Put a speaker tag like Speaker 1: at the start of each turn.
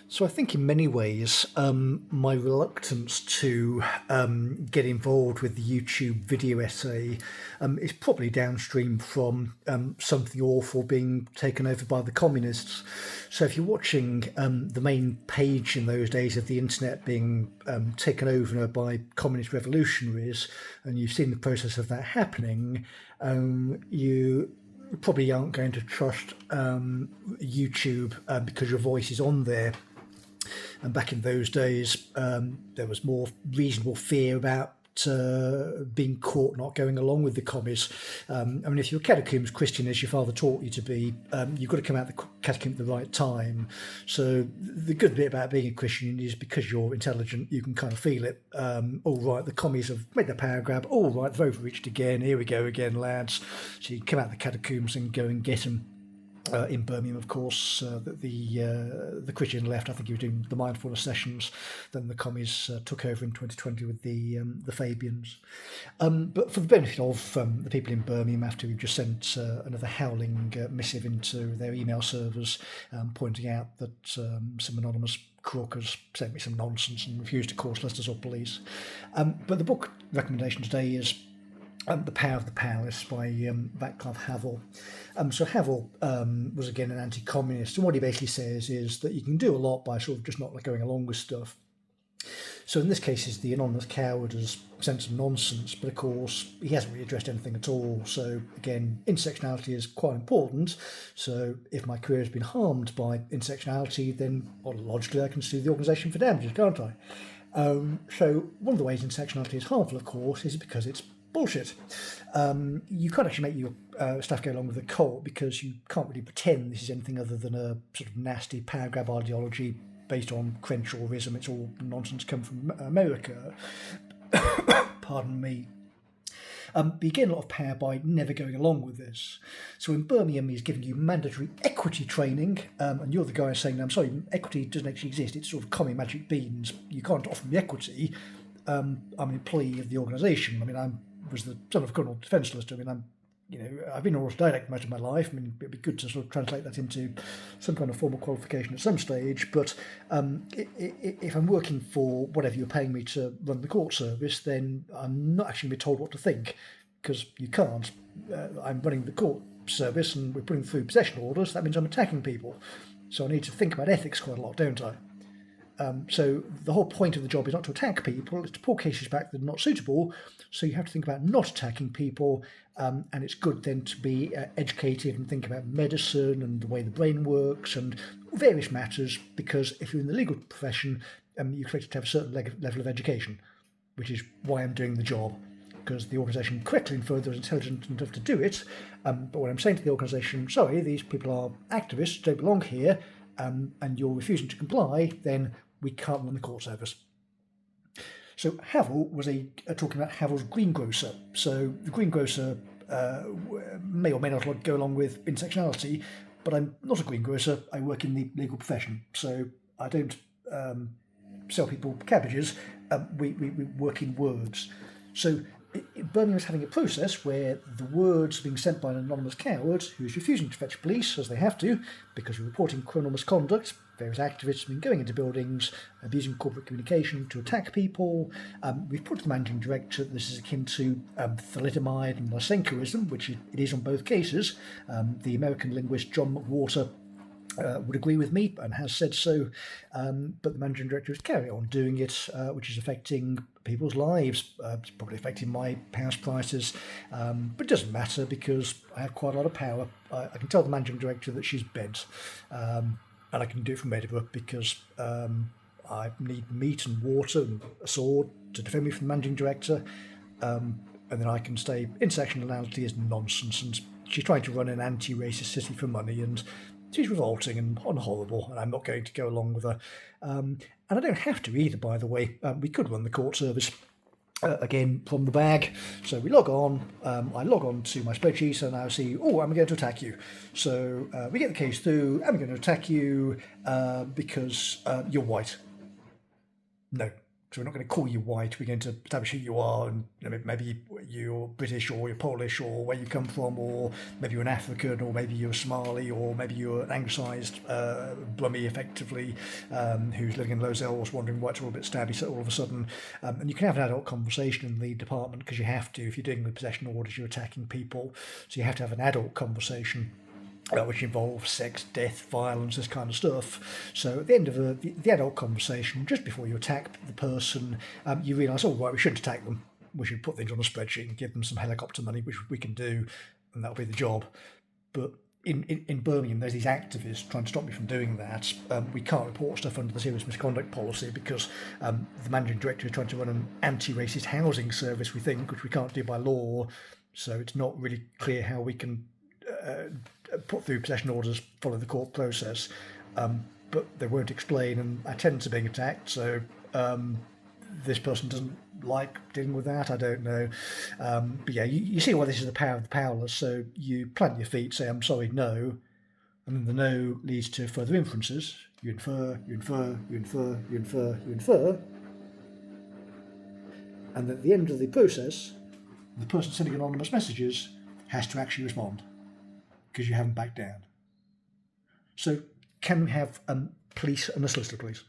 Speaker 1: So I think in many ways, my reluctance to get involved with the YouTube video essay is probably downstream from something awful being taken over by the communists. So if you're watching the main page in those days of the internet being taken over by communist revolutionaries, and you've seen the process of that happening, you probably aren't going to trust YouTube because your voice is on there. And back in those days, there was more reasonable fear about being caught not going along with the commies. I mean, if you're a catacombs Christian, as your father taught you to be, you've got to come out the catacomb at the right time. So the good bit about being a Christian is because you're intelligent, you can kind of feel it. All right, the commies have made their power grab. All right, they've overreached again. Here we go again, lads. So you come out the catacombs and go and get them. In Birmingham, of course, the Christian left. I think he was doing the mindfulness sessions. Then the commies took over in 2020 with the Fabians. But for the benefit of the people in Birmingham, after we've just sent another howling missive into their email servers, pointing out that some anonymous croakers sent me some nonsense and refused to call solicitors or police. But the book recommendation today is The Power of the Powerless by Václav Havel. So Havel was again an anti-communist, and what he basically says is that you can do a lot by sort of just not going along with stuff. So in this case, the anonymous coward has sent some nonsense, but of course he hasn't really addressed anything at all. So again, intersectionality is quite important. So if my career has been harmed by intersectionality, then logically I can sue the organisation for damages, can't I? So one of the ways intersectionality is harmful, of course, is because it's bullshit. You can't actually make your staff go along with the cult because you can't really pretend this is anything other than a sort of nasty power grab ideology based on Crenshawism. It's all nonsense come from America. Pardon me. But you gain a lot of power by never going along with this. So in Birmingham, he's giving you mandatory equity training, and you're the guy saying, I'm sorry, equity doesn't actually exist. It's sort of common magic beans. You can't offer me equity. I'm an employee of the organisation. I mean, I was the son of a criminal defence solicitor. I mean, I've been an autodidact most of my life. I mean, it'd be good to sort of translate that into some kind of formal qualification at some stage. But if I'm working for whatever you're paying me to run the court service, then I'm not actually going to be told what to think, because you can't. I'm running the court service and we're putting through possession orders. That means I'm attacking people. So I need to think about ethics quite a lot, don't I? So the whole point of the job is not to attack people, it's to pull cases back that are not suitable. So you have to think about not attacking people, and it's good then to be educated and think about medicine and the way the brain works and various matters, because if you're in the legal profession, you're expected to have a certain level of education, which is why I'm doing the job, because the organisation correctly inferred there was intelligent enough to do it. But when I'm saying to the organisation, sorry, these people are activists, don't belong here, and you're refusing to comply, then we can't run the court service. So Havel was talking about Havel's greengrocer. So the greengrocer may or may not go along with intersectionality, but I'm not a greengrocer. I work in the legal profession, so I don't sell people cabbages. We work in words. So Birmingham is having a process where the words are being sent by an anonymous coward who's refusing to fetch police, as they have to, because we're reporting criminal misconduct. Various activists have been going into buildings, abusing corporate communication to attack people. We've put to the managing director that this is akin to thalidomide and Lysenkoism, which it is on both cases. The American linguist John McWhorter would agree with me and has said so, but the managing director is carrying on doing it, which is affecting people's lives. It's probably affecting my house prices, but it doesn't matter because I have quite a lot of power. I can tell the managing director that she's bent, and I can do it from Edinburgh because I need meat and water and a sword to defend me from the managing director, and then I can say intersectionality is nonsense, and she's trying to run an anti-racist city for money, and she's revolting and horrible, and I'm not going to go along with her. And I don't have to either, by the way. We could run the court service, again, from the bag. So we log on, I log on to my spreadsheet, and I see, oh, I'm going to attack you. So we get the case through, I'm going to attack you because you're white. No, So we're not going to call you white. We're going to establish who you are, and maybe you're British or you're Polish or where you come from, or maybe you're an African, or maybe you're Somali, or maybe you're an anglicised Brummie, effectively, who's living in Lozelles, wondering why it's all a bit stabby. So all of a sudden, and you can have an adult conversation in the department, because you have to. If you're doing the possession orders, you're attacking people, so you have to have an adult conversation. Which involves sex, death, violence, this kind of stuff. So at the end of the adult conversation, just before you attack the person, you realise, oh, right, we shouldn't attack them. We should put things on a spreadsheet and give them some helicopter money, which we can do, and that'll be the job. But in Birmingham, there's these activists trying to stop me from doing that. We can't report stuff under the serious misconduct policy because the managing director is trying to run an anti-racist housing service, we think, which we can't do by law. So it's not really clear how we can put through possession orders, follow the court process, but they won't explain, and I tend to being attacked, so this person doesn't like dealing with that, I don't know. But yeah, you see why this is the power of the powerless. So you plant your feet, say, I'm sorry, no, and then the no leads to further inferences. You infer, you infer, you infer, you infer, you infer, and at the end of the process, the person sending anonymous messages has to actually respond, because you haven't backed down. So can we have police and a solicitor, please?